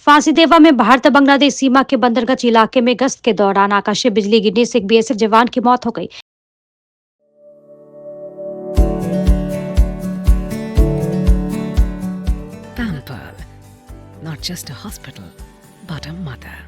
फांसीदेवा में भारत बांग्लादेश सीमा के बंदरगंज इलाके में गश्त के दौरान आकाशीय बिजली गिरने से एक बीएसएफ जवान की मौत हो गई। Pampered, not just a hospital, but a mother.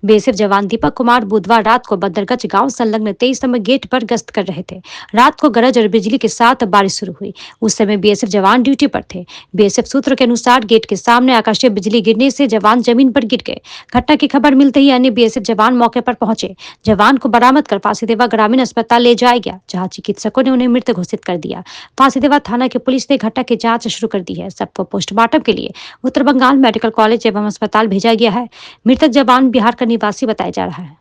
BSF जवान दीपक कुमार बुधवार रात को बदरगंज गांव संलग्न 23 नंबर गेट पर गश्त कर रहे थे। रात को गरज और बिजली के साथ बारिश शुरू हुई। उस समय बीएसएफ जवान ड्यूटी पर थे। बीएसएफ सूत्रों के अनुसार गेट के सामने आकाशीय बिजली गिरने से जवान जमीन पर गिर गए। घटना की खबर मिलते ही अन्य बीएसएफ जवान मौके पर पहुंचे। जवान को बरामद कर फांसीदेवा ग्रामीण अस्पताल ले जाया गया, जहाँ चिकित्सकों ने उन्हें मृत घोषित कर दिया। फांसीदेवा थाना की पुलिस ने घटना की जांच शुरू कर दी है। सबको पोस्टमार्टम के लिए उत्तर बंगाल मेडिकल कॉलेज एवं अस्पताल भेजा गया है। मृतक जवान बिहार का निवासी बताया जा रहा है।